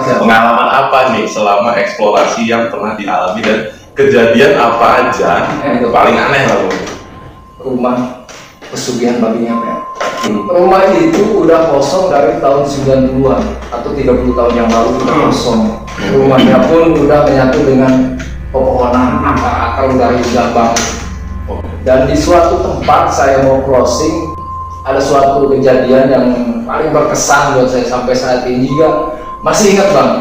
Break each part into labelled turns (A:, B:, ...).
A: Pengalaman apa nih selama eksplorasi yang pernah dialami dan kejadian apa aja paling aneh lah Bu?
B: Rumah pesugihan babinya Pak. Rumah itu udah kosong dari tahun 90-an atau 30 tahun yang lalu udah kosong. Rumahnya pun udah menyatu dengan pepohonan, akar-akar udah hijau banget. Dan di suatu tempat saya mau closing, ada suatu kejadian yang paling berkesan buat saya sampai saat ini juga masih ingat Bang.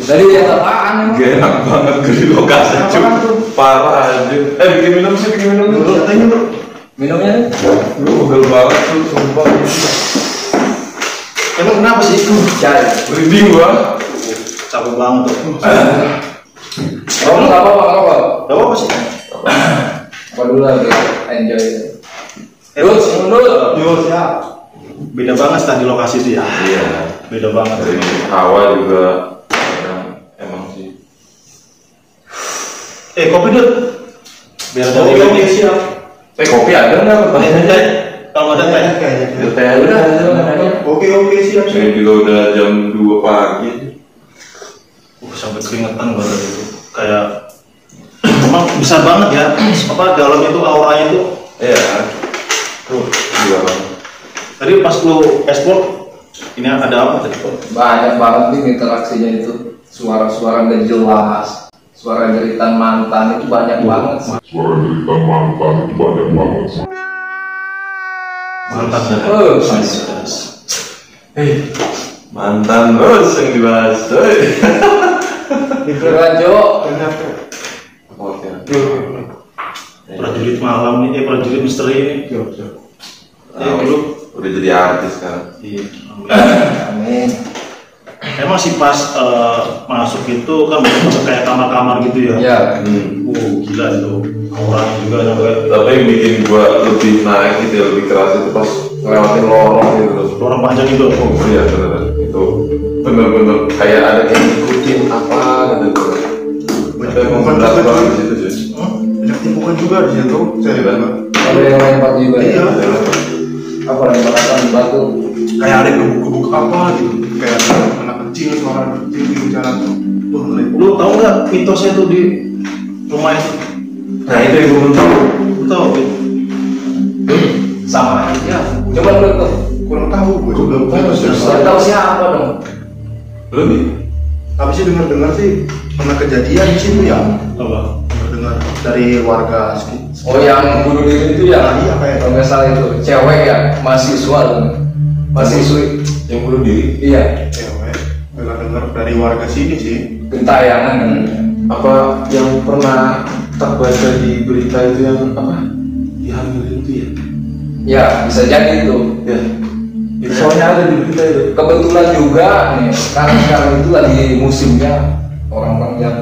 B: Dari lihat apaan emang?
A: Gak enak banget di lokasi cuy. Parah aja. Bikin minum sih, bikin minum dulu. Katanya dulu.
B: Minumnya nih?
A: Lu pegel banget tuh, sumpah.
C: Emang kenapa sih itu?
B: Cari.
A: Merinding gua.
C: Capek banget tuh.
B: Oh, nggak apa-apa, nggak apa-apa.
C: Gak apa sih?
B: Apa dulu lagi? Enjoy. Terus, dulu.
C: Yo, siap. Beda banget tadi lokasi itu ya.
A: Iya.
C: Beda banget.
A: Dari awal juga emang sih.
C: Kopi dulu. Biar dari kopi siap.
A: Kopi ada nggak?
C: Teh. Kalau ada teh kayaknya.
A: Ada teh udah.
C: Oke siap.
A: Saya juga udah jam 2 pagi.
C: Sampai keringetan banget itu. Kayak emang besar banget ya. Apa dalamnya itu auranya itu.
A: Iya. Tuh, gila banget.
C: Tadi pas lu ekspor ini ada apa tadi?
B: Banyak banget nih interaksinya itu. Suara-suara nggak jelas, suara jeritan mantan itu banyak banget.
D: Suara jeritan mantan itu banyak banget.
C: Mantap ya.
A: Mantan terus yang dibahas.
B: Rajo,
A: Oke.
C: Prajurit malam nih, prajurit misteri ini. Dulu
A: udah jadi artis kan.
C: Iya.
B: amin.
C: Emang sih pas masuk itu kan masuk kayak kamar-kamar gitu ya.
B: Ya,
C: Gila itu. Orang juga nyampe.
A: Tapi yang bikin gua lebih naik gitu, lebih keras itu pas ngelewatin lorong gitu.
C: Orang panjang itu.
A: Iya benar. Itu bener-bener kayak ada yang ngikutin apa gitu. Ada yang memberat banget di situ sih.
C: Banyak tipukan juga di situ. Saya bilang.
B: ada yang lempar juga.
C: Iya.
B: Ya. Apa lempar batu?
C: Kayak ada gebuk-gebuk apa gitu. Kayak anak kecil, suara kecil di jalan tuh. Lu tahu nggak mitosnya tuh di rumah itu?
A: Nah itu yang gua belum tahu.
C: Lu tahu?
B: Sama aja. Coba lu tuh.
C: Kurang tahu gue juga.
B: Nggak tahu siapa dong.
A: Belum nih.
E: Tapi sih dengar-dengar sih pernah kejadian di situ ya.
C: Apa?
E: Dengar dari warga sekitar.
B: Oh yang bunuh diri itu ya?
E: Iya kayak
B: Kalau nggak salah itu cewek ya, mahasiswa tuh. Mahasiswi.
A: Yang bunuh diri.
B: Iya.
E: cewek. Dengar-dengar dari warga sini sih.
B: Gentayangan.
A: Apa yang pernah tak baca di berita itu yang apa? Dihamilin itu ya?
B: Ya bisa jadi itu.
A: Ya. Itu soalnya ada di berita itu.
B: Kebetulan juga nih sekarang itu lagi musimnya orang-orang yang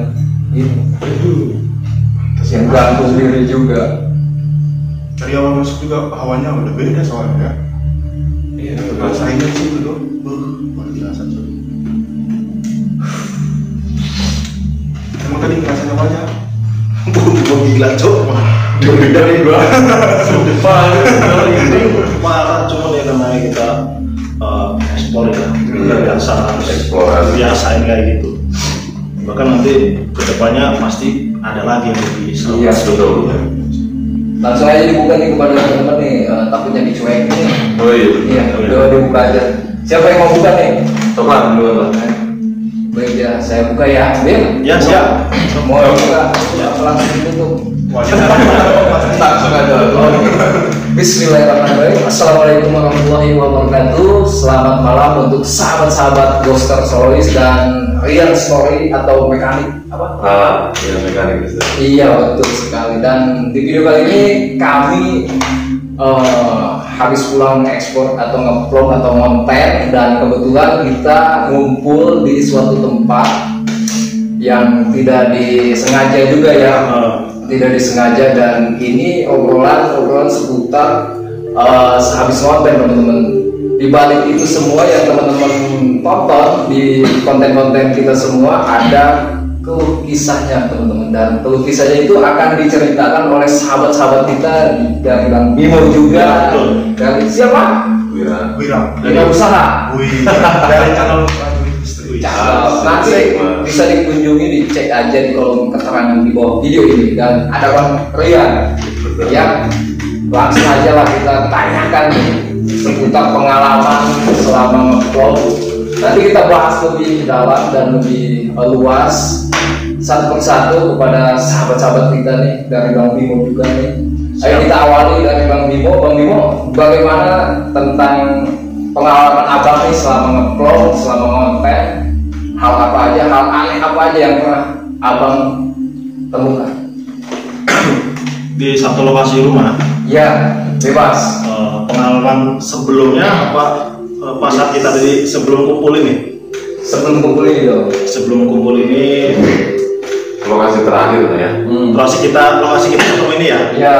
B: ini yang gantung diri juga.
E: Dari awal masuk juga hawanya udah beda soalnya.
A: Iya.
E: Rasainnya sih itu tuh. Luar biasa tuh. Emang tadi ngerasain apa aja?
C: Gua gila cok.
A: Berbeda nih gua. Sumpah.
C: Ini parah cuma ya namanya kita ekspor ya. Kita biasa
A: Eksplorasi.
C: biasain kayak gitu. Bahkan nanti kedepannya pasti ada lagi yang lebih seru.
B: Iya,
A: betul.
B: Langsung aja dibuka nih kepada teman-teman nih, takutnya dicuekin nih.
A: Oh iya.
B: Iya, udah dibuka aja. Siapa yang mau buka nih?
A: Teman dulu lah.
B: Baik ya, saya buka ya. Bim.
C: Ya siap.
B: Mau buka? Ya, langsung ditutup.
A: Langsung aja.
B: Bismillahirrahmanirrahim. Assalamualaikum warahmatullahi wabarakatuh. Selamat malam untuk sahabat-sahabat Ghoster Soloist dan Real Story atau mekanik apa?
A: Ya mekanik bisa.
B: Iya betul sekali. Dan di video kali ini kami habis pulang ekspor atau ngeplong atau ngonten, dan kebetulan kita ngumpul di suatu tempat yang tidak disengaja juga ya. Tidak disengaja, dan ini obrolan seputar sehabis konten teman-teman. Di balik itu semua yang teman-teman tonton di konten-konten kita semua ada keluh kisahnya teman-teman, dan keluh kisahnya itu akan diceritakan oleh sahabat-sahabat kita dari Bang Bimo juga, dari siapa?
E: Wira
B: Wira Usaha.
E: Wih, dari channel Istri.
B: Nanti bisa dikunjungi, dicek aja di kolom keterangan di bawah video ini, dan ada Bang Rian yang langsung aja lah kita tanyakan seputar pengalaman selama nge-vlog. Nanti kita bahas lebih dalam dan lebih luas satu persatu kepada sahabat-sahabat kita nih, dari Bang Bimo juga nih. Ayo kita awali dari Bang Bimo. Bang Bimo, bagaimana tentang pengalaman abang nih selama nge-vlog, selama konten? Hal apa aja, hal aneh apa aja yang pernah abang temukan?
C: Di satu lokasi rumah.
B: Ya, bebas.
C: Pengalaman sebelumnya apa pas saat kita tadi sebelum kumpul ini?
B: Sebelum kumpul ini dong.
C: Sebelum kumpul ini,
A: Lokasi terakhir lah ya.
C: lokasi kita ketemu ini ya.
B: Ya.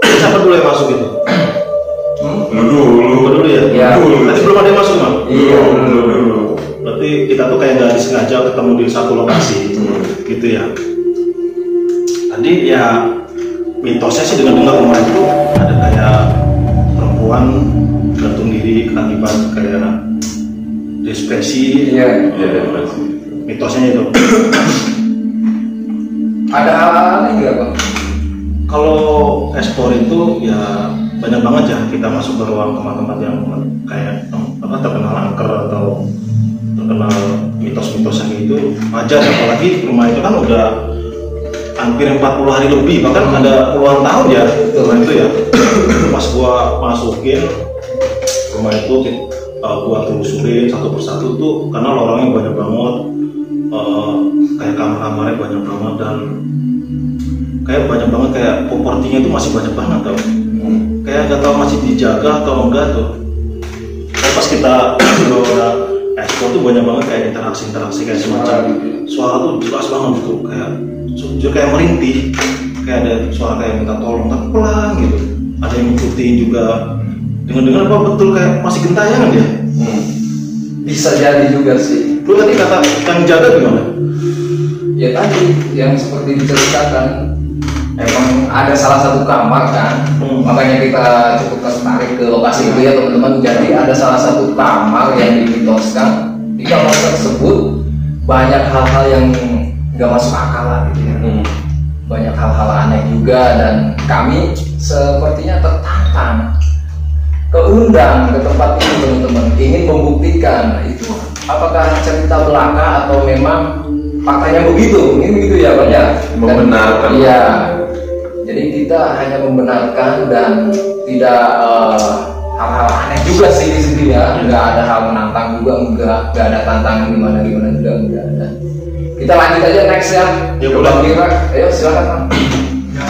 C: Siapa dulu yang masuk itu?
A: Lu dulu.
C: Dulu ya.
B: Iya.
C: Tadi belum ada yang masuk Bang.
B: Iya.
A: Dulu.
C: Berarti kita tuh kayak nggak disengaja ketemu di satu lokasi, gitu ya. Tadi ya mitosnya sih dengar rumah itu ada kayak perempuan gantung diri akibat kayak depresi.
B: Iya.
A: Iya, pasti.
C: Mitosnya itu.
B: Ada hal aneh nggak Bang?
C: Kalau ekspor itu ya banyak banget ya, kita masuk ke ruang tempat-tempat yang kayak terkenal angker atau terkenal mitos-mitos yang itu wajar ya, apalagi rumah itu kan udah hampir 40 hari lebih, bahkan ada puluhan tahun ya rumah itu ya. Pas gua masukin rumah itu, gua telusurin satu persatu tuh, karena lorongnya banyak banget, kayak kamar-kamarnya banyak banget, dan kayak banyak banget, kayak propertinya itu masih banyak banget tau. Kayak nggak tahu masih dijaga atau enggak tuh. Kayak pas kita udah ekspor tuh banyak banget kayak interaksi kayak semacam suara tuh jelas banget gitu, kayak jujur kayak merintih, kayak ada suara kayak minta tolong tapi pelan gitu. Ada yang ngikutin juga, dengar apa betul kayak masih gentayangan dia.
B: Bisa jadi juga sih.
C: Lu tadi kata yang jaga gimana?
B: Ya tadi yang seperti diceritakan, emang ada salah satu kamar kan, makanya kita cukup tertarik ke lokasi itu ya teman-teman. Jadi ada salah satu kamar yang dimitoskan. Di kamar tersebut banyak hal-hal yang nggak masuk akal lah gitu ya. Banyak hal-hal aneh juga, dan kami sepertinya tertantang keundang ke tempat ini teman-teman, ingin membuktikan itu apakah cerita belaka atau memang faktanya begitu, ini begitu ya Pak ya.
A: Membenarkan.
B: Iya. Jadi kita hanya membenarkan dan tidak hal-hal aneh juga sih di sini ya. Nggak ada hal menantang juga, nggak ada tantangan gimana juga nggak ada. Kita lanjut aja next ya.
C: Ya,
B: Bang Kira, ayo silakan Bang.
E: Ya,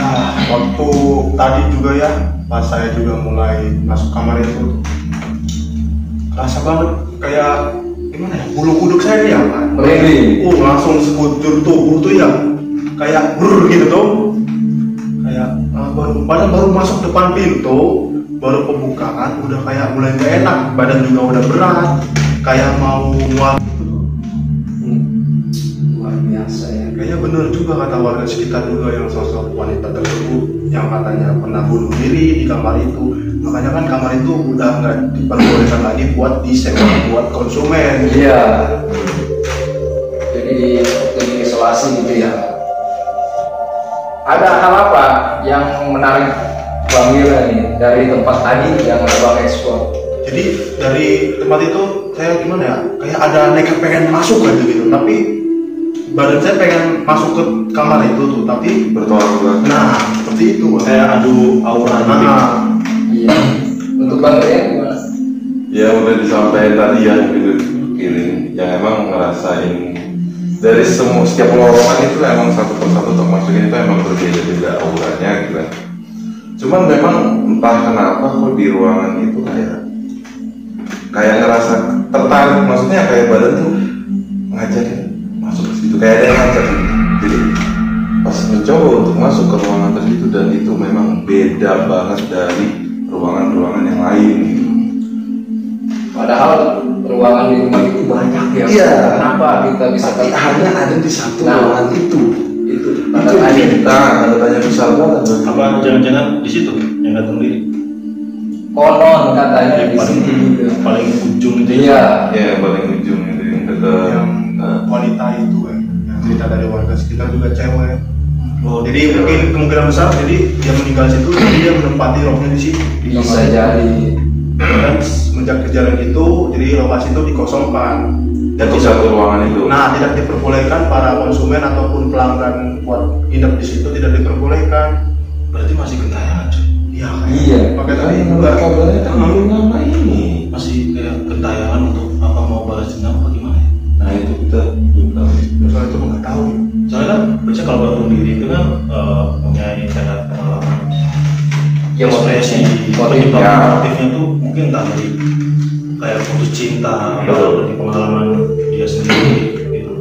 E: waktu tadi juga ya, pas saya juga mulai masuk kamar itu, kerasa banget kayak gimana ya, bulu kuduk saya ya Pak.
B: Merinding.
E: Langsung sekujur tubuh tuh ya, kayak brr gitu tuh, kayak baru masuk depan pintu, baru pembukaan udah kayak mulai gak enak, badan juga udah berat, kayak mau mual.
B: Luar biasa ya.
E: Kayaknya bener juga kata warga sekitar juga yang sosok wanita tersebut yang katanya pernah bunuh diri di kamar itu. Makanya kan kamar itu udah nggak diperbolehkan lagi buat disewa buat konsumen.
B: Iya. Jadi seperti isolasi gitu ya. Ada hal apa yang menarik Bang Wira nih dari tempat tadi yang Abang ekspor?
E: Jadi dari tempat itu saya gimana ya, kayak ada nekat pengen masuk aja gitu, tapi badan saya pengen masuk ke kamar itu tuh, tapi
A: Bertolak belakang.
E: nah seperti itu Bang.
C: Kayak adu aura gitu.
B: Iya. Untuk Bang Rian gimana?
A: Ya udah disampaikan tadi ya gitu kirim yang emang ngerasain dari setiap lorongan itu emang satu persatu termasukin itu emang berbeda-beda auranya gitu kan. Cuman memang entah kenapa kok di ruangan itu kayak ngerasa tertarik, maksudnya kayak badan tuh ngajakin masuk ke situ, kayak ada yang ngajak gitu. Jadi pas mencoba untuk masuk ke ruangan tersebut, dan itu memang beda banget dari ruangan-ruangan yang lain gitu.
B: Padahal ruangan di rumah itu banyak ya.
F: Iya.
B: Kenapa kita bisa
F: Tapi hanya ada di satu
B: Nah.
F: ruangan itu.
B: itu
F: Itu
B: tanda tanya.
F: tanda tanya besar banget.
C: Apa jangan-jangan di situ yang datang diri?
B: Konon katanya
C: Yang
B: di
C: paling
B: sini juga.
C: paling ujung itu ya.
B: Iya.
A: Ya yang paling ujung itu yang dekat.
E: yang
A: Nah,
E: wanita itu kan, yang cerita dari warga sekitar juga cewek.
C: Oh,
E: Jadi mungkin kemungkinan besar jadi dia meninggal situ, jadi dia menempati rohnya di situ.
B: Bisa jadi.
E: Dan semenjak kejadian itu, jadi lokasi itu dikosongkan. Dan
A: untuk satu ruangan itu.
E: Nah, tidak diperbolehkan para konsumen ataupun pelanggan buat hidup di situ tidak diperbolehkan.
C: berarti masih gentayangan cuy.
E: Iya,
B: Iya.
E: Makanya tadi
A: Kan
E: juga
A: kabarnya kan belum lama ini.
C: Masih kayak gentayangan untuk apa mau balas dendam apa gimana ya?
A: Nah itu kita belum tahu.
E: soal itu nggak tahu.
C: Soalnya kan biasanya kalau gantung diri itu kan punya kayak pengalaman
B: Ya,
C: ekspresi
B: motif.
C: penyebab
A: Ya.
C: motifnya tuh mungkin entah dari kayak putus cinta
A: Betul.
C: atau dari pengalaman dia sendiri gitu.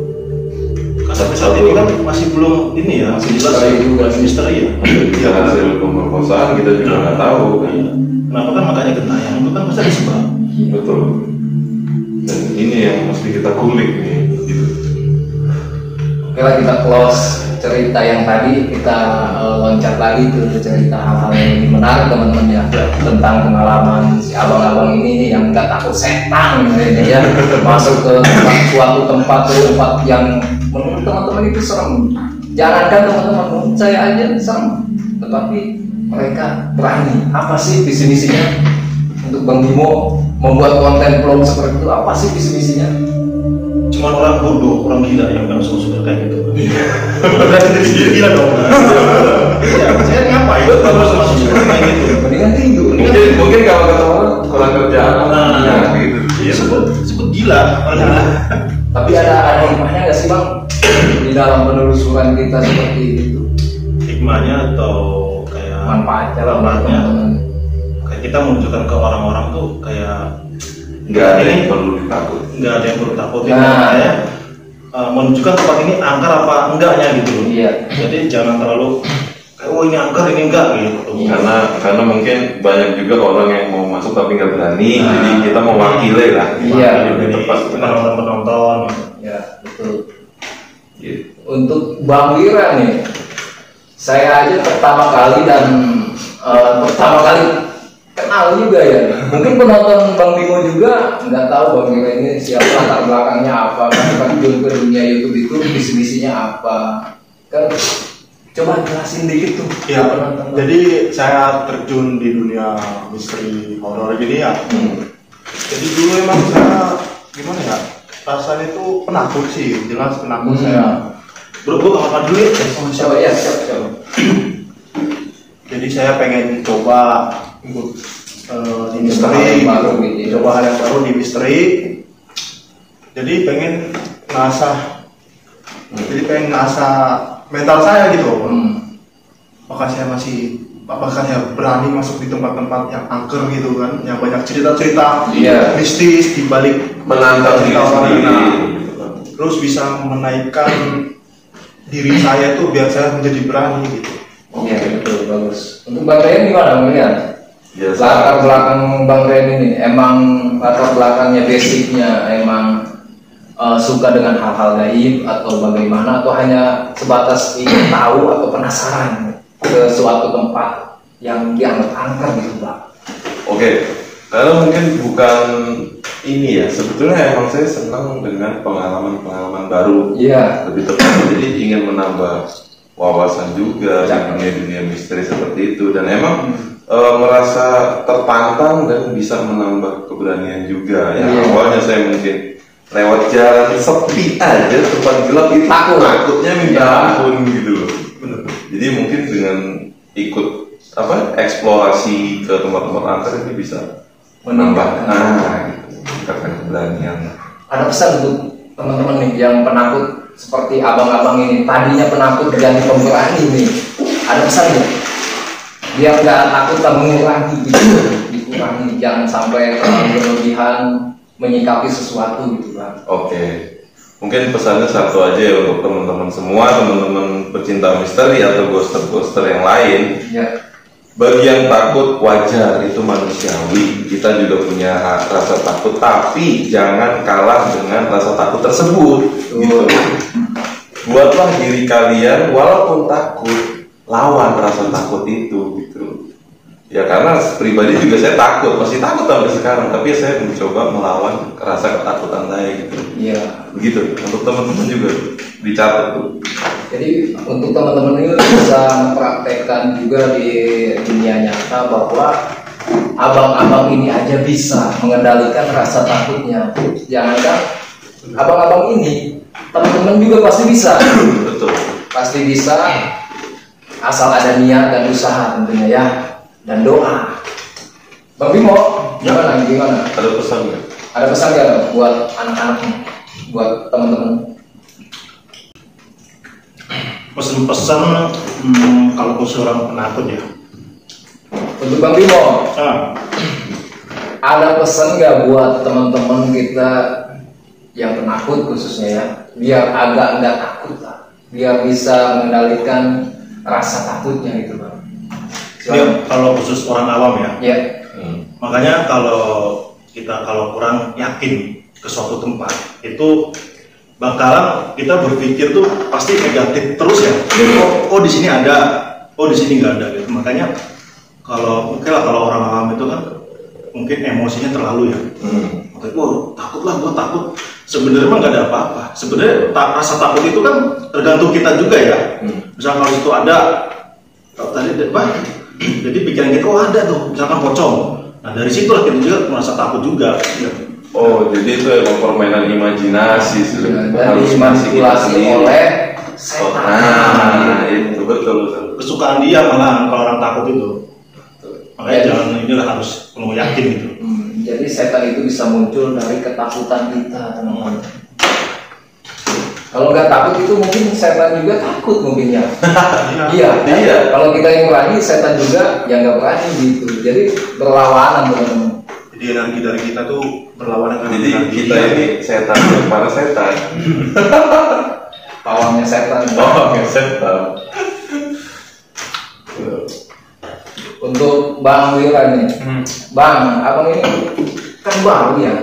C: Kan sampai saat ini kan masih belum ini ya, masih jelas
B: Misteri juga.
C: masih misteri ya.
A: Bisa hasil pemerkosaan kita juga nggak tahu kan.
C: Iya. Kenapa kan makanya gentayangan itu kan pasti ada sebab.
A: Betul. Dan ini yang mesti kita kulik nih. Gitu.
B: Oke lah, kita close cerita yang tadi, kita loncat lagi ke cerita hal-hal yang lebih menarik teman-teman ya, tentang pengalaman si abang-abang ini yang nggak takut setan ini ya, masuk ke suatu tempat yang menurut teman-teman itu serem. Jangankan teman-teman, menurut saya aja serem, tetapi mereka berani. Apa sih visi misinya untuk Bang Bimo membuat konten vlog seperti itu? Apa sih visi misinya?
C: Cuman orang bodoh, orang gila yang langsung suka kayak gitu.
E: Berarti dari sendiri gila dong.
C: Ya, saya ngapain terus masuk suka kayak gitu?
B: Mendingan tidur.
A: Mungkin kalau kata orang kurang kerjaan.
C: Nah,
A: Ya, gitu.
C: Iya, sebut gila.
B: Tapi ada hikmahnya nggak sih Bang di dalam penelusuran kita seperti itu?
C: Hikmahnya atau kayak
B: Manfaatnya lah buat
C: manfaatnya.
B: teman-teman.
C: Kayak kita menunjukkan ke orang-orang tuh kayak
A: Nggak ada yang perlu ditakut.
C: nggak ada yang perlu takutin.
B: Nah.
C: Kayak menunjukkan tempat ini angker apa enggaknya gitu.
B: Iya.
C: Jadi jangan terlalu kayak oh ini angker ini enggak gitu.
A: Karena mungkin banyak juga orang yang mau masuk tapi nggak berani.
C: Nah.
A: Jadi kita mewakili lah.
B: Iya.
A: Lebih tepat.
C: penonton.
B: Ya betul.
A: Gitu.
B: Untuk Bang Wira nih, saya aja pertama kali kenal juga ya. Mungkin penonton Bang Bimo juga nggak tahu Bang Wira ini siapa, latar belakangnya apa, kan terjun ke dunia YouTube itu visi-misinya apa. Kan coba jelasin dikit tuh.
E: Ya,
B: penonton.
E: jadi saya terjun di dunia misteri horor gini ya. Jadi dulu emang saya gimana ya? Rasanya itu penakut sih, jelas penakut saya.
C: Bro, gua apa dulu ya?
B: Siapa ya? Siapa?
E: Jadi saya pengen coba ikut di
B: Coba hal
E: misteri,
B: yang baru gitu ya.
E: coba hal yang baru di misteri. Jadi pengen ngasah, mental saya gitu. Apakah saya berani masuk di tempat-tempat yang angker gitu kan, yang banyak cerita-cerita
B: Iya.
E: mistis di balik
A: Menantang diri
E: cerita orang.
A: sendiri.
E: Nah, terus bisa menaikkan diri saya itu biar saya menjadi berani gitu.
B: Iya betul, bagus. Untuk Bang Ren gimana melihat?
A: Ya,
B: Latar belakang Bang Ren ini, emang latar belakangnya basicnya emang suka dengan hal-hal gaib atau bagaimana, atau hanya sebatas ingin tahu atau penasaran ke suatu tempat yang dianggap angker gitu Bang?
A: Oke, karena mungkin bukan ini ya. Sebetulnya emang saya senang dengan pengalaman-pengalaman baru.
B: Iya.
A: Lebih tepat, jadi ingin menambah wawasan juga di dunia misteri seperti itu. Dan emang merasa tertantang dan bisa menambah keberanian juga. Ya,
B: Iya.
A: awalnya saya mungkin lewat jalan sepi aja, tempat gelap itu takutnya minta
B: Iya.
A: ampun gitu loh. Jadi mungkin dengan ikut eksplorasi ke tempat-tempat angker ini bisa menambah gitu, meningkatkan keberanian.
B: Ada pesan untuk teman-teman nih yang penakut seperti abang-abang ini, tadinya penakut jadi pemberani nih, ada pesan nggak? Biar nggak takut dan mengurangi gitu, dikurangi, jangan sampai terlalu berlebihan menyikapi sesuatu gitu Bang.
A: Oke, mungkin pesannya satu aja ya untuk teman-teman semua, teman-teman pecinta misteri atau ghoster-ghoster yang lain.
B: Ya.
A: bagi yang takut wajar, itu manusiawi. Kita juga punya rasa takut, tapi jangan kalah dengan rasa takut tersebut. Gitu. Buatlah diri kalian walaupun takut, lawan rasa takut itu gitu. Ya karena pribadi juga saya takut, masih takut sampai sekarang, tapi saya mencoba melawan rasa ketakutan saya gitu.
B: Iya.
A: Begitu. Untuk teman-teman juga dicatat tuh.
B: Jadi untuk teman-teman ini bisa mempraktekkan juga di dunia nyata bahwa abang-abang ini aja bisa mengendalikan rasa takutnya. Jangankan abang-abang ini, teman-teman juga pasti bisa.
A: Betul.
B: Pasti bisa, asal ada niat dan usaha tentunya ya, dan doa. Bang Bimo, gimana?
A: Ada pesan nggak?
B: Ada pesan nggak buat anak-anaknya, buat teman-teman?
C: Pesan-pesan kalau khusus orang penakut ya.
B: Untuk Bang Bimo,
C: Ah,
B: ada pesan nggak buat teman-teman kita yang penakut khususnya ya, biar agak nggak takut lah, biar bisa mengendalikan rasa takutnya gitu Bang?
C: ya, kalau khusus orang awam ya.
B: Ya,
C: Makanya kalau kita kurang yakin ke suatu tempat itu bakalan kita berpikir tuh pasti negatif terus ya. Oh di sini ada, oh di sini nggak ada gitu. Makanya kalau kalau orang awam itu kan mungkin emosinya terlalu ya. Makanya, takutlah, gua takut. Sebenarnya mah nggak ada apa-apa. Sebenarnya rasa takut itu kan tergantung kita juga ya. Misal kalau itu ada, tadi jadi pikiran kita ada tuh, misalkan pocong. Nah dari situlah kita juga merasa takut juga. Ya.
A: Oh, jadi itu emang permainan imajinasi sudah.
B: dan dimanipulasi oleh setan.
A: Nah, itu betul.
C: Kesukaan dia malah kalau orang takut itu. Makanya jangan inilah harus penuh yakin gitu.
B: Jadi setan itu bisa muncul dari ketakutan kita, teman-teman. Kalau nggak takut itu mungkin setan juga takut mungkin ya. Iya. Kalau kita yang berani, setan juga yang nggak berani gitu. Jadi berlawanan teman-teman.
E: Jadi energi dari kita tuh berlawanan dengan
A: Jadi
E: energi
A: kita
E: dia.
A: ini setan para setan.
B: Pawangnya setan.
A: Oh, oke, setan.
B: Untuk Bang Wira nih, Bang, abang ini kan baru ya.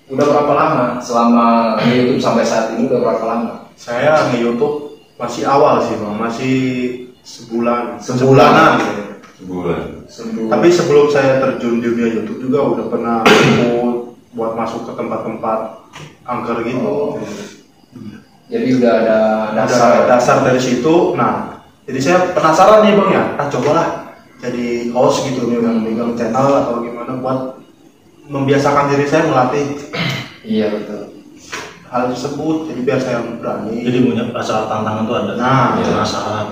B: Udah berapa lama selama di YouTube sampai saat ini? Udah berapa lama?
E: Saya nge-YouTube masih awal sih Bang, masih sebulanan gitu.
A: Sebulan.
E: Tapi sebelum saya terjun di dunia YouTube juga udah pernah ikut buat masuk ke tempat-tempat angker gitu.
B: Jadi udah ada
E: Dasar
B: dasar.
E: dari situ. Nah, jadi saya penasaran nih Bang ya. Cobalah jadi host gitu nih, megang channel atau gimana buat membiasakan diri saya melatih
B: Iya betul.
E: hal tersebut. Jadi biar saya berani.
C: Jadi punya rasa tantangan tuh ada.
E: Nah,
C: penasaran.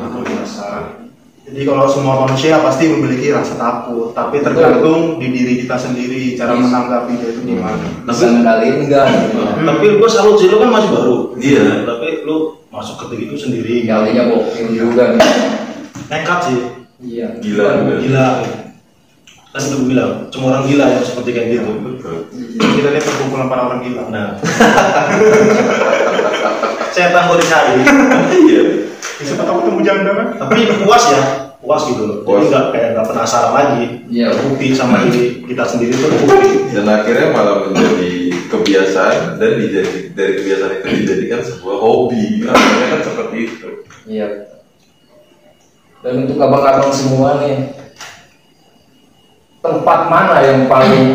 E: Jadi kalau semua manusia pasti memiliki rasa takut, tapi tergantung di diri kita sendiri cara menanggapinya itu gimana.
B: Bisa ngendaliin enggak?
C: Tapi gua salut sih, lu kan masih baru.
A: Iya.
C: Tapi lu masuk ke itu sendiri.
B: Nyalinya bokil juga nih.
C: Nekat sih.
B: Iya.
A: Gila.
C: Gila. Kan gue bilang, cuma orang gila yang seperti kayak gitu.
A: Betul.
E: Kita lihat perkumpulan para orang gila.
C: Nah, saya tahu dicari.
A: Iya.
E: Siapa tahu ketemu janda kan?
C: Tapi puas gitu loh. Jadi nggak penasaran lagi.
B: Iya.
C: Bukti sama diri kita sendiri tuh bukti.
A: Dan akhirnya malah menjadi kebiasaan dan dari kebiasaan itu dijadikan sebuah hobi. Akhirnya kan seperti itu.
B: Iya. Dan untuk abang-abang semua nih, tempat mana yang paling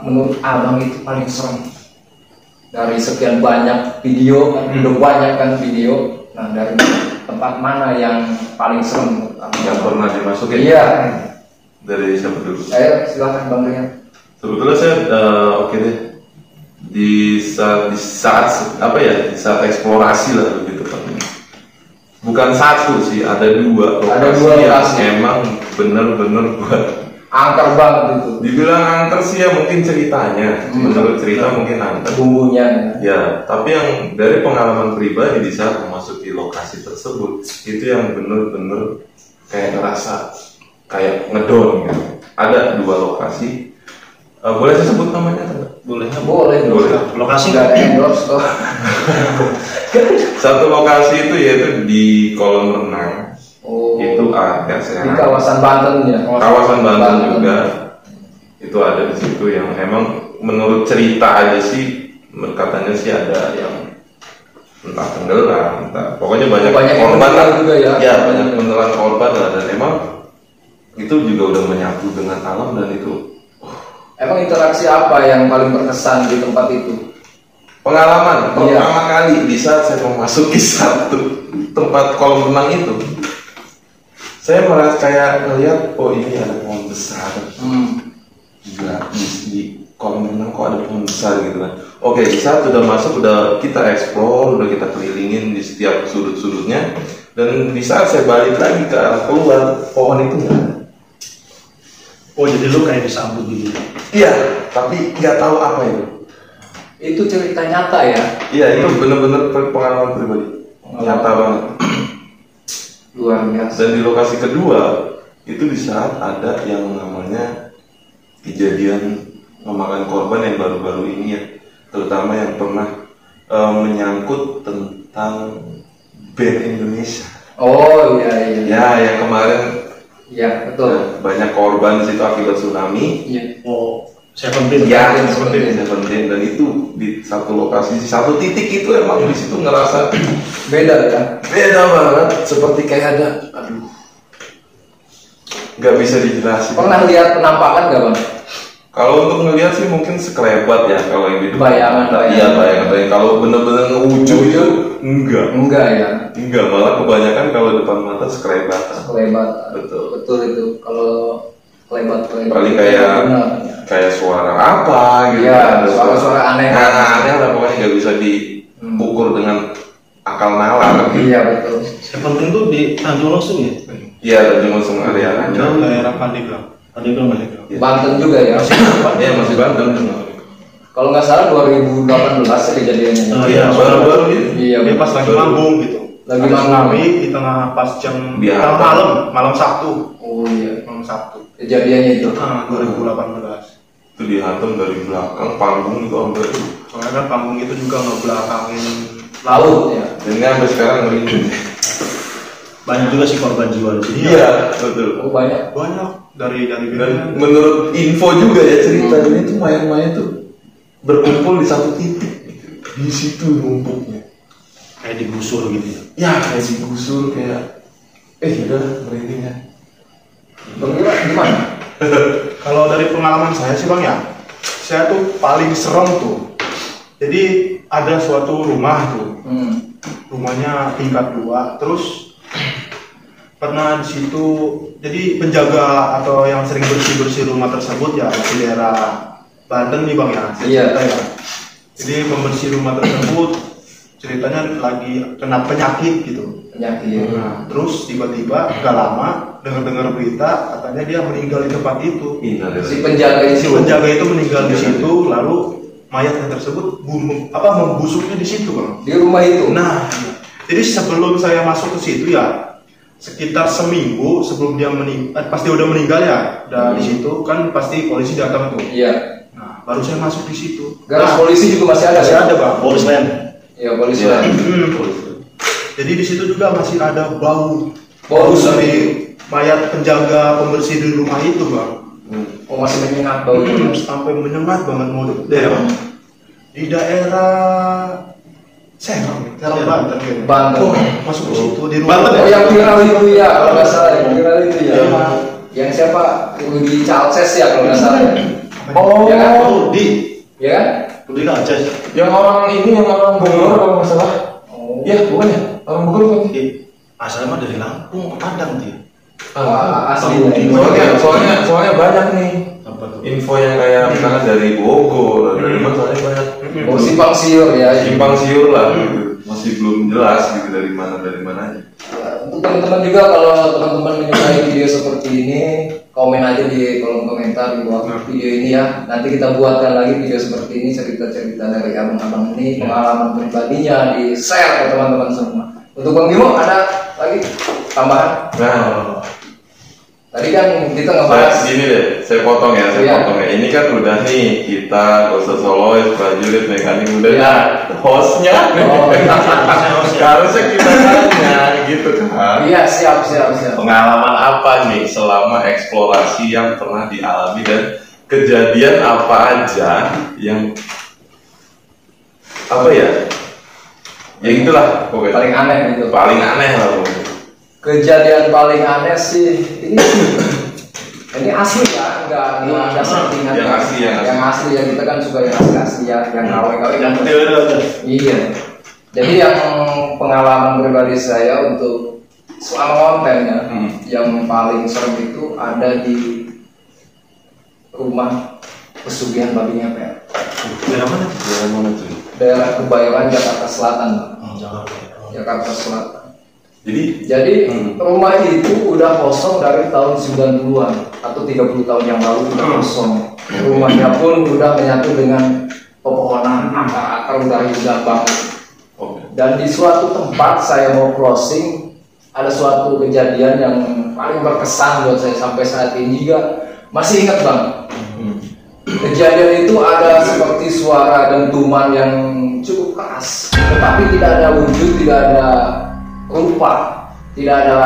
B: menurut abang itu paling serem? Dari sekian banyak video, udah banyak kan video. Nah dari tempat mana yang paling serem menurut abang?
A: Yang pernah dimasukin.
B: Iya.
A: Dari siapa dulu?
B: Silakan Bang Rian.
A: Sebetulnya saya oke deh. Di saat apa ya? Di saat eksplorasi lah begitu Pak. Bukan satu sih, ada dua lokasi.
B: Ada dua lokasi.
A: Yang emang bener-bener buat
B: Angker banget itu.
A: dibilang angker sih ya mungkin ceritanya. Menurut cerita mungkin angker.
B: Bumbunya.
A: Ya, tapi yang dari pengalaman pribadi di saat memasuki lokasi tersebut itu yang bener-bener kayak ngerasa kayak ngedon gitu. Ada dua lokasi. Boleh saya sebut namanya?
C: Boleh.
B: Boleh.
C: Lokasi
B: Nggak ada endorse kok.
A: Satu lokasi itu yaitu di kolam renang
B: Oh,
A: Itu ada saya
B: di kawasan Banten ya.
A: kawasan Banten juga itu ada di situ yang emang menurut cerita aja sih katanya sih ada yang entah tenggelam, entah pokoknya banyak
B: yang
A: korban
B: meninggal
A: lah.
B: juga ya.
A: Ya banyak menelan korban lah, dan emang itu juga udah menyatu dengan alam. Dan itu
B: Emang interaksi apa yang paling berkesan di tempat itu?
A: pengalaman
B: Iya.
A: pertama kali di saat saya memasuki satu tempat kolam renang itu, saya merasa kayak ngeliat, oh ini ada pohon besar. Gratis di kolam renang kok ada pohon besar gitu kan. Oke, di saat udah masuk, udah kita explore, udah kita kelilingin di setiap sudut-sudutnya, dan di saat saya balik lagi ke arah keluar, pohon itu nggak ada.
C: Oh, jadi lu kayak disambut gitu.
A: Iya, tapi nggak tahu apa itu.
B: Itu cerita nyata ya.
A: Iya, itu bener-bener pengalaman pribadi, nyata banget.
B: Luar biasa.
A: Dan di lokasi kedua itu di saat ada yang namanya kejadian memakan korban yang baru-baru ini ya, terutama yang pernah menyangkut tentang band Indonesia.
B: Oh iya.
A: Ya, yang kemarin
B: Iya, betul.
A: banyak korban di situ akibat tsunami.
B: Iya.
C: Oh, Seventeen.
A: Ya, Seventeen, dan itu di satu lokasi, di satu titik itu emang di situ ngerasa
B: Beda ya.
A: beda banget, seperti kayak ada, aduh, nggak bisa dijelasin.
B: Pernah lihat penampakan nggak bang?
A: Kalau untuk ngelihat sih mungkin sekelebat ya, kalau yang di depan
B: Bayangan,
A: mata.
B: bayangan.
A: Iya, bayangan. Kalau bener-bener ngewujud itu
B: Enggak ya.
A: enggak, malah kebanyakan kalau depan mata sekelebatan.
B: Kelebat.
A: Betul.
B: Betul itu. Kalau kelebat.
A: Paling kayak suara apa gitu.
B: Iya,
A: Ada
B: suara-suara aneh.
A: Nah, aneh lah, pokoknya nggak bisa diukur dengan akal nalar.
B: Iya betul.
C: Seventeen tuh di Tanjung Lesung ya?
A: Iya, Tanjung Lesung area aja.
E: daerah Pandeglang.
C: Tadi bilang balik.
B: Banten juga ya.
A: Iya, masih Banten.
B: Kalau nggak salah 2018 ya kejadiannya.
C: Oh,
A: Iya, baru-baru ini.
B: Iya.
E: Dia pas lagi
A: Baru.
E: manggung gitu.
B: Lagi
E: Ada
B: manggung.
E: tsunami di tengah pas jam
A: Di
E: tengah
A: atas.
E: malam Sabtu.
B: Oh iya.
E: Malam Sabtu.
B: Kejadiannya itu.
E: 2018.
A: Itu dihantam dari belakang panggung itu sampai
E: Soalnya kan panggung itu juga ngebelakangin
B: Laut ya.
A: dan ini sampai sekarang merinding.
C: Banyak juga sih korban jiwa di sini.
A: Iya, betul.
B: Oh banyak.
E: banyak dari
A: Dan
E: band.
A: menurut info juga ya, cerita ini tuh mayat-mayat tuh berkumpul di satu titik, di situ numpuknya.
C: Kayak digusur gitu.
A: Ya kayak digusur, kayak udah merinding ya.
B: Bang Ira gimana?
E: Kalau dari pengalaman saya sih bang ya, saya tuh paling serem tuh. Jadi ada suatu rumah tuh, rumahnya tingkat 2, terus pernah di situ jadi penjaga atau yang sering bersih rumah tersebut ya di daerah Banten nih bang ya.
B: Iya.
E: Cerita ya. Jadi pembersih rumah tersebut ceritanya lagi kena penyakit gitu.
B: Penyakit.
E: Nah, terus tiba-tiba gak lama dengar berita katanya dia meninggal di tempat itu.
B: Si penjaga
E: Si
B: itu.
E: penjaga itu meninggal di situ, lalu mayatnya tersebut membusuknya di situ bang.
B: Di rumah itu.
E: Nah, jadi sebelum saya masuk ke situ ya, sekitar seminggu sebelum dia pasti udah meninggal ya, udah di situ kan pasti polisi datang tuh.
B: Iya.
E: Nah, baru saya masuk di situ.
B: Garis polisi juga masih ada.
E: Masih
B: ya?
E: ada bang.
C: Polisi lain.
B: Iya polisi.
A: Iya.
E: Jadi di situ juga masih ada bau
B: Bau
E: dari mayat penjaga pembersih di rumah itu bang.
B: Oh masih menyengat bau.
E: Sampai menyengat banget mulut. Di daerah Serang Banten kayaknya.
B: Banten.
E: Oh, masuk ke situ di rumah.
C: Banten
B: Oh yang viral itu ya kalau nggak salah yang viral itu ya.
E: Iya.
B: Yang siapa? Di Calces ya kalau nggak salah ya.
A: Oh,
B: Ya kan?
C: Di
B: Ya kan?
C: Di Aceh.
A: yang orang ini, yang orang Bogor kalau nggak salah.
B: Oh.
A: Iya, bukan ya? Orang Bogor bukan?
C: Asalnya mah dari Lampung, Padang dia.
B: Asli.
A: Soalnya banyak nih
C: Apa tuh?
A: info yang kayak misalnya dari Bogor, dari mana, soalnya banyak.
B: Oh simpang siur ya.
A: Simpang siur lah, gitu. Masih belum jelas gitu dari mananya.
B: Untuk teman-teman juga kalau teman-teman menyukai video seperti ini, komen aja di kolom komentar di bawah video ini ya. Nanti kita buatkan lagi video seperti ini, cerita-cerita dari abang-abang ini, pengalaman pribadinya di share ke teman-teman semua. Untuk Bang Bimo ada lagi tambahan?
A: Nah,
B: Tadi kan kita
A: saya
B: ngebahas
A: gini deh, saya potong ya.
B: Iya.
A: Ini kan udah nih kita Kosta Solois, prajurit, mekanik udah
B: Iya.
A: hostnya.
B: Oh, iya.
A: Harusnya kita tanya gitu kan.
B: Iya, siap.
A: Pengalaman apa nih selama eksplorasi yang pernah dialami dan kejadian apa aja yang apa ya? Ya itulah pokoknya.
B: Paling aneh gitu.
A: Paling aneh lah pokoknya.
B: Kejadian paling aneh sih ini asli ya, nggak ada settingan. Yang asli ya, kita kan suka yang asli ya, yang KW
C: yang betul.
B: Iya. Jadi yang pengalaman pribadi saya untuk selama kontennya yang paling serem itu ada di rumah pesugihan babi ngepet.
C: Daerah mana?
A: Daerah mana tuh?
B: Daerah Kebayoran, Jakarta Selatan, Pak.
C: Jakarta.
B: Jakarta Selatan.
A: Jadi
B: Rumah itu udah kosong dari tahun 90-an atau 30 tahun yang lalu udah kosong. Rumahnya pun udah menyatu dengan pepohonan, akar-akar udah indah banget. Dan di suatu tempat saya mau crossing, ada suatu kejadian yang paling berkesan buat saya sampai saat ini juga masih ingat bang. Kejadian itu ada seperti suara dentuman yang cukup keras, tetapi tidak ada wujud, tidak ada rupa, tidak ada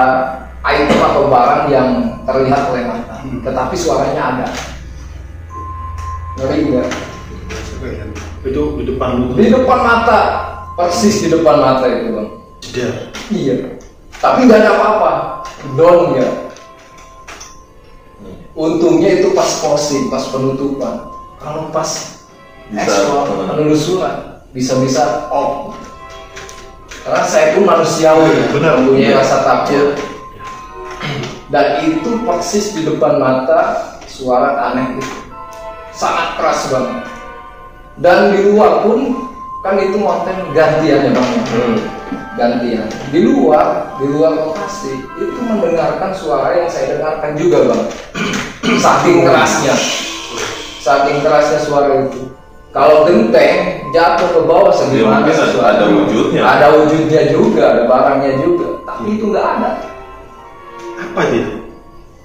B: item atau barang yang terlihat oleh mata, tetapi suaranya ada. Ngeri nggak?
C: Itu di depan
B: Di depan mata, persis di depan mata itu bang.
C: jeder.
B: Iya, tapi nggak ada apa-apa, down ya. Untungnya itu pas closing, pas penutupan. Kalau pas explore, penelusuran, bisa-bisa off. Karena saya pun manusiawi, punya rasa takut. Dan itu persis di depan mata, suara aneh itu sangat keras banget. Dan di luar pun kan itu konten gantian ya bang, gantian. Di luar lokasi itu mendengarkan suara yang saya dengarkan juga bang. Saking kerasnya suara itu. Kalau genteng jatuh ke bawah segimana?
A: Ada wujudnya.
B: Ada wujudnya juga, ada barangnya juga. Tapi itu nggak ada.
C: Apa dia?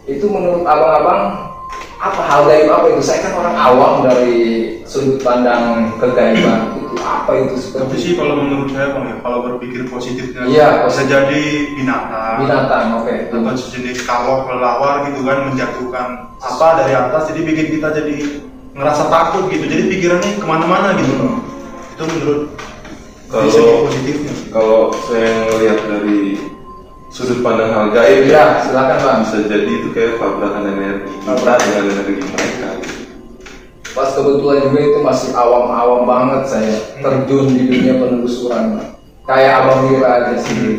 B: Itu menurut abang-abang apa hal gaib apa itu? Saya kan orang awam dari sudut pandang kegaiban itu apa itu
E: Tapi
B: seperti?
E: sih kalau menurut saya bang ya, kalau berpikir positifnya
B: Iya,
E: bisa jadi binatang
B: oke.
E: atau sejenis kalor kelelawar gitu kan, menjatuhkan apa dari atas, jadi bikin kita jadi ngerasa takut gitu, jadi pikirannya kemana-mana gitu. Itu menurut
A: Kalau-
E: segi positifnya.
A: Kalau saya ngelihat dari sudut pandang hal gaib
B: Iya, silakan bang.
A: bisa jadi itu kayak tabrakan energi kita dengan energi mereka.
B: Pas kebetulan juga itu masih awam-awam banget saya terjun di dunia penelusuran bang. Kayak abang Wira aja sih.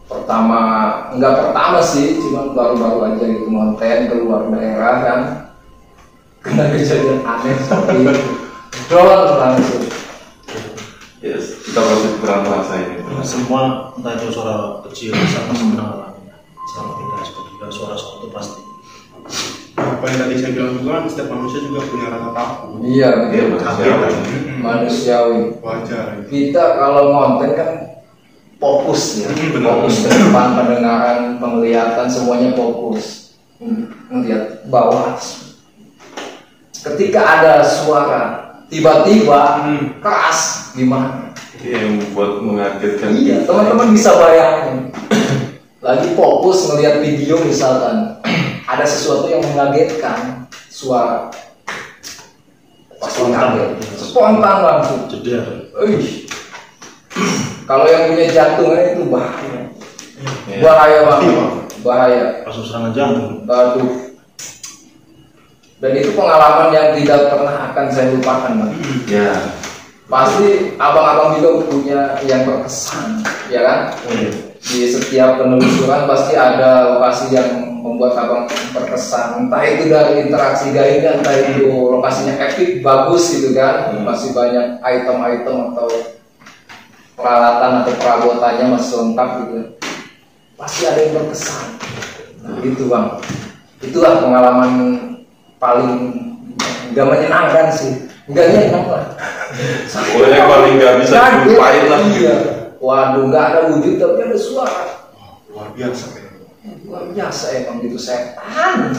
B: Nggak pertama sih, cuma baru-baru aja gitu konten keluar daerah kan. Kena kejadian aneh seperti itu. Doang langsung.
A: Yes, kita pasti pernah merasain itu.
C: Semua entah itu suara kecil sama mendengar sama kita juga suara-suara itu pasti.
E: Apa yang tadi saya bilang juga kan, setiap manusia juga punya rasa takut.
B: Iya,
A: Iya,
B: betul.
A: manusiawi.
B: Manusiawi.
E: Wajar.
B: Kita kalau ngonten kan fokus ya,
E: Benar.
B: fokus ke depan, pendengaran, penglihatan semuanya fokus. Melihat bawah. Ketika ada suara tiba-tiba keras gimana?
A: Iya, yang buat mengagetkan.
B: Iya, teman-teman bisa bayangin. Lagi fokus ngelihat video misalkan ada sesuatu yang mengagetkan, suara pasti kaget, spontan langsung.
C: Jeder.
B: Kalau yang punya jantungnya itu bahaya,
A: Iya.
B: bahaya banget, bahaya.
C: Langsung serangan jantung.
B: Aduh. Dan itu pengalaman yang tidak pernah akan saya lupakan, Bang.
A: Ya.
B: Pasti abang-abang juga punya yang berkesan, ya kan? Di setiap penelusuran pasti ada lokasi yang membuat abang berkesan. Entah itu dari interaksi gaibnya, entah itu lokasinya epic, bagus gitu kan. Masih banyak item-item atau peralatan atau perabotannya masih lengkap gitu. Pasti ada yang berkesan. Nah, gitu bang. Itulah pengalaman paling nggak menyenangkan sih. Nggak nyenang lah.
A: Pokoknya paling nggak bisa dilupain lah.
B: Iya. Waduh, nggak ada wujud tapi ada suara.
E: Luar biasa ya.
B: Luar biasa emang gitu setan.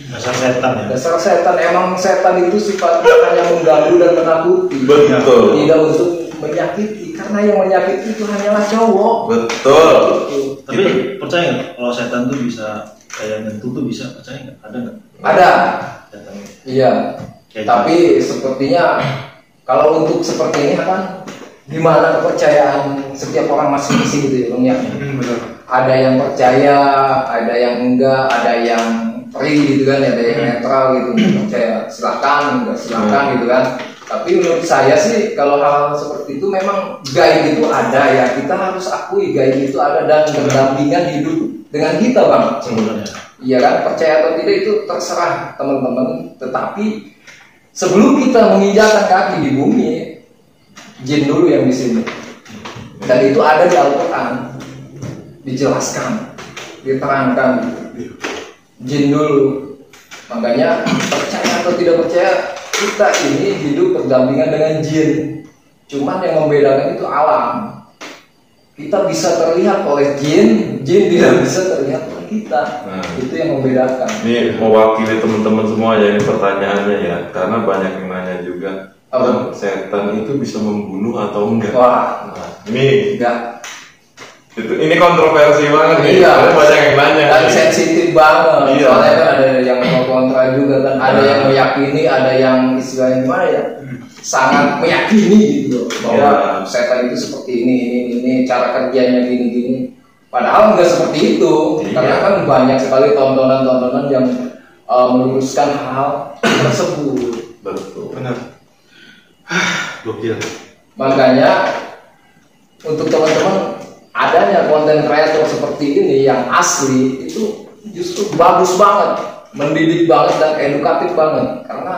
C: Dasar setan ya.
B: Dasar setan, emang setan itu sifatnya hanya mengganggu dan menakuti.
A: Betul.
B: Tidak untuk menyakiti. karena yang menyakiti itu hanyalah cowok.
A: Betul.
C: Tapi percaya nggak kalau setan tuh bisa kayak nyentuh tuh bisa, percaya nggak? Ada nggak?
B: Ada.
C: Setan.
B: Iya.
C: Kayak
B: Tapi sepertinya kalau untuk seperti ini kan gimana kepercayaan setiap orang masing-masing gitu ya Bang ya.
E: Benar.
B: Ada yang percaya, ada yang enggak, ada yang free gitu kan, ada yang netral gitu, percaya silakan, enggak silakan gitu kan. Tapi menurut saya sih kalau hal seperti itu memang gaib itu ada ya, kita harus akui gaib itu ada dan berdampingan hidup dengan kita Bang.
C: sebenarnya.
B: Iya kan, percaya atau tidak itu terserah teman-teman. Tetapi sebelum kita menginjakkan kaki di bumi, jin dulu yang di sini. Dan itu ada di Al-Quran, dijelaskan, diterangkan. Jin dulu. Makanya percaya atau tidak percaya, kita ini hidup berdampingan dengan jin. Cuman yang membedakan itu alam. Kita bisa terlihat oleh jin, jin tidak bisa terlihat oleh kita.
A: Nah.
B: Itu yang membedakan.
A: Ini mewakili teman-teman semua ya ini pertanyaannya ya, karena banyak yang nanya juga.
B: Apa?
A: Bang, setan itu bisa membunuh atau enggak?
B: Wah,
A: Nah, ini
B: enggak.
A: ini kontroversi banget nih.
B: Iya.
A: Karena banyak yang nanya.
B: Dan sensitif banget.
A: Iya.
B: Soalnya kan ada yang pro kontra juga kan. Ada yang meyakini, ada yang istilahnya gimana ya? Sangat meyakini gitu bahwa setan itu seperti ini, cara kerjanya gini. Padahal enggak seperti itu.
A: Iya.
B: Karena kan banyak sekali tontonan-tontonan yang meluruskan hal tersebut.
A: Betul.
E: Benar. Gokil.
B: Makanya untuk teman-teman adanya konten kreator seperti ini yang asli itu justru bagus banget, mendidik banget dan edukatif banget. Karena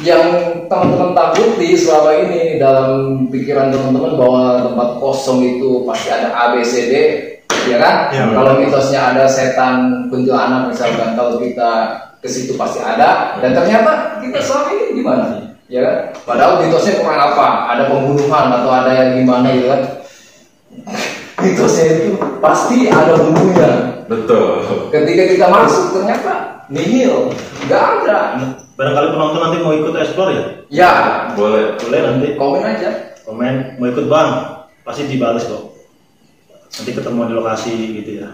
B: yang teman-teman takuti selama ini dalam pikiran teman-teman bahwa tempat kosong itu pasti ada ABCD, ya kan?
E: Ya,
B: Kalau mitosnya ada setan kuntilanak misalkan, kalau kita ke situ pasti ada. Dan ternyata kita selama ini gimana? Ya kan? Padahal mitosnya kurang apa? Ada pembunuhan atau ada yang gimana gitu kan? Mitosnya itu pasti ada bumbunya.
A: Betul.
B: Ketika kita masuk ternyata nihil, nggak ada.
C: Barangkali penonton nanti mau ikut explore ya?
B: Ya,
A: Boleh.
C: Boleh nanti
B: komen aja.
C: komen mau ikut Bang, pasti dibalas kok. Nanti ketemu di lokasi gitu ya.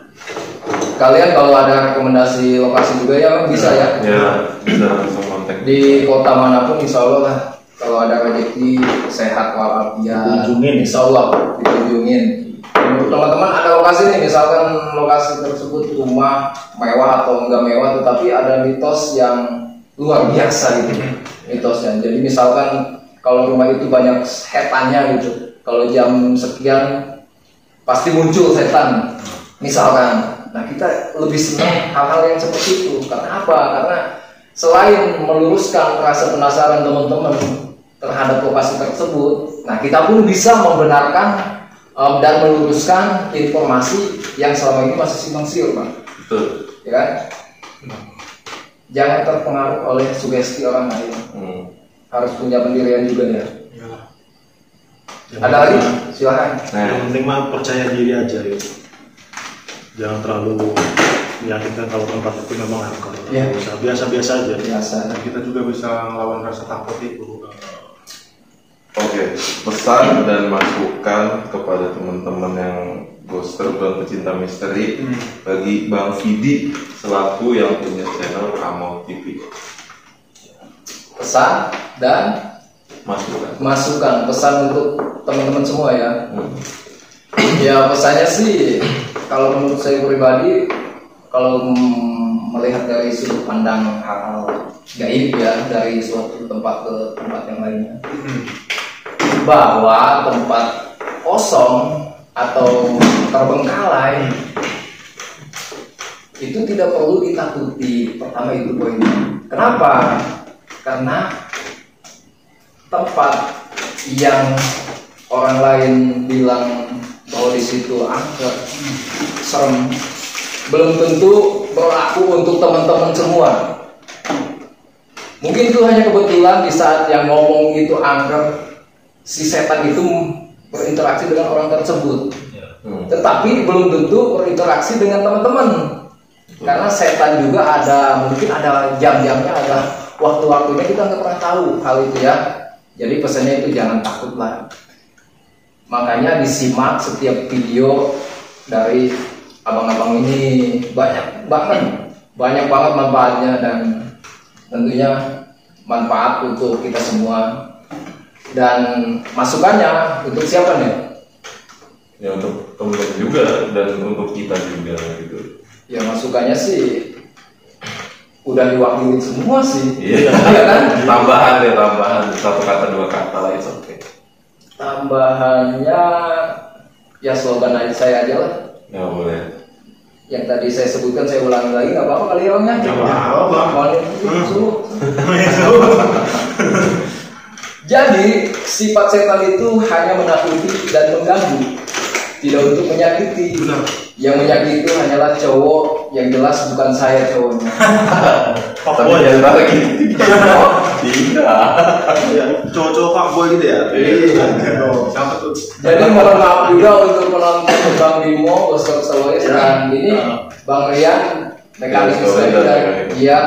B: Kalian kalau ada rekomendasi lokasi juga ya bisa ya.
A: Ya, bisa langsung kontak.
B: Di kota manapun insya Allah lah. Kalau ada rezeki sehat walafiat,
C: Dikunjungin.
B: insya Allah dikunjungin. Menurut teman-teman ada lokasi nih, misalkan lokasi tersebut rumah mewah atau enggak mewah, tetapi ada mitos yang luar biasa gitu mitosnya. Jadi misalkan kalau rumah itu banyak setannya gitu, kalau jam sekian pasti muncul setan misalkan. Nah kita lebih senang hal-hal yang seperti itu. Karena apa? Karena selain meluruskan rasa penasaran teman-teman terhadap lokasi tersebut, nah kita pun bisa membenarkan dan meluruskan informasi yang selama ini masih simpang siur, Bang.
A: Betul.
B: Ya kan? Jangan terpengaruh oleh sugesti orang lain. Harus punya pendirian juga ya. Ada lagi? Silahkan.
A: Nah,
C: Yang penting mah percaya diri aja ya. Jangan terlalu meyakinkan kalau tempat itu memang angker.
B: Iya.
C: Biasa-biasa aja.
B: Biasa.
E: Dan kita juga bisa melawan rasa takut itu.
A: oke. Pesan dan masukan kepada teman-teman yang ghoster dan pecinta misteri bagi Bang Vidi selaku yang punya channel Kamau TV.
B: Pesan dan
A: Masukan.
B: pesan untuk teman-teman semua ya. Ya pesannya sih kalau menurut saya pribadi, kalau melihat dari sudut pandang hal-hal gaib ya, dari suatu tempat ke tempat yang lainnya, bahwa tempat kosong atau terbengkalai itu tidak perlu ditakuti. Pertama itu poinnya. Kenapa? Karena tempat yang orang lain bilang bahwa di situ angker, serem, belum tentu berlaku untuk teman-teman semua. Mungkin itu hanya kebetulan di saat yang ngomong itu angker, si setan itu berinteraksi dengan orang tersebut. Tetapi belum tentu berinteraksi dengan teman-teman. Karena setan juga ada, mungkin ada jam-jamnya, ada waktu-waktunya, kita nggak pernah tahu hal itu ya. Jadi pesannya itu jangan takut lah. Makanya disimak setiap video dari abang-abang ini, banyak banget manfaatnya, dan tentunya manfaat untuk kita semua. Dan masukannya untuk siapa nih?
A: Ya untuk teman-teman juga dan untuk kita juga gitu.
B: Ya masukannya sih udah diwakili semua sih.
A: Iya.
B: Iya kan?
A: Tambahan satu kata dua kata lah itu oke.
B: Tambahannya ya slogan aja saya aja lah.
A: Ya boleh.
B: Yang tadi saya sebutkan saya ulangi lagi, nggak apa-apa kali ya Bang ya?
E: Nggak apa-apa.
B: Mohon itu. Jadi sifat setan itu hanya menakuti dan mengganggu, tidak untuk menyakiti.
E: Benar.
B: Yang menyakiti itu hanyalah cowok, yang jelas bukan saya cowoknya.
A: Tapi jangan lagi. Tidak.
C: Ya, cowok-cowok fuckboy gitu ya.
E: Iya. Siapa tuh?
B: Jadi mohon maaf juga untuk penonton Bang Bimo, Boston Solois, dan ini Bang Rian, mekanik
A: Ya,
B: dan iya,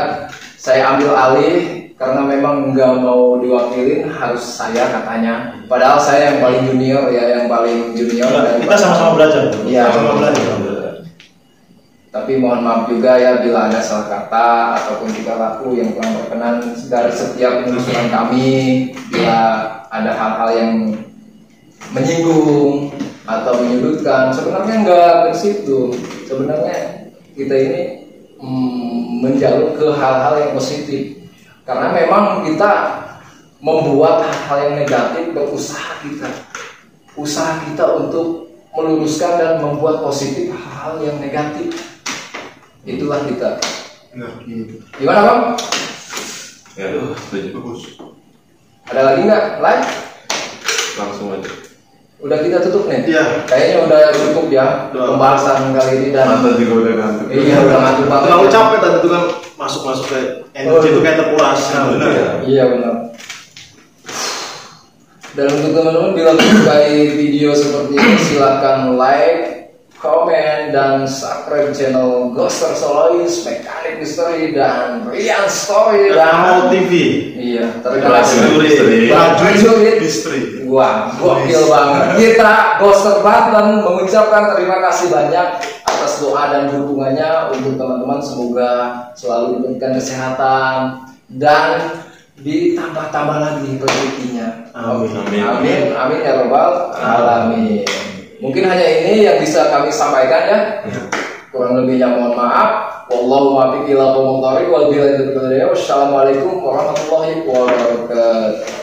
B: saya ambil alih karena memang nggak mau diwakilin, harus saya katanya. Padahal saya yang paling junior ya, yang paling junior. Dan
C: Kita sama-sama belajar.
B: Iya,
C: sama-sama belajar.
B: Tapi mohon maaf juga ya bila ada salah kata ataupun tingkah laku yang kurang berkenan dari setiap penelusuran kami. Bila ada hal-hal yang menyinggung atau menyudutkan, sebenarnya nggak ke situ. Sebenarnya kita ini menjalur ke hal-hal yang positif. Karena memang kita membuat hal-hal yang negatif, berusaha kita untuk meluruskan dan membuat positif hal-hal yang negatif. Itulah kita.
E: Benar. Gitu.
B: Gimana Bang?
A: Ya setuju.
E: Bagus.
B: Ada lagi nggak? Like?
A: Langsung aja.
B: Udah kita tutup nih?
E: Iya.
B: Kayaknya udah cukup ya
C: Udah.
B: pembahasan kali ini, dan
A: Mata juga udah ngantuk.
B: iya udah ngantuk banget.
C: Terlalu capek tadi itu kan masuk ke energi itu kayak terkuras.
E: Nah, benar.
B: Iya benar. Dan untuk teman-teman bila menyukai video seperti ini, silakan like, komen, dan subscribe channel Ghoster Solois, Mekanik Misteri, dan Rian Story,
C: Dan Mau
B: dan
C: TV.
B: iya terkenal
A: Prajurit.
B: Prajurit.
E: Misteri.
B: Wah, gokil banget. Kita Ghoster Banten mengucapkan terima kasih banyak atas doa dan dukungannya untuk teman-teman. Semoga selalu diberikan kesehatan dan ditambah-tambah lagi rezekinya.
C: Amin.
B: Amin ya robbal alamin. Mungkin hanya ini yang bisa kami sampaikan ya. Kurang lebihnya mohon maaf. Wallahu muwaffiq ila aqwamit thoriq wal billahi taufiq. Wassalamualaikum warahmatullahi wabarakatuh.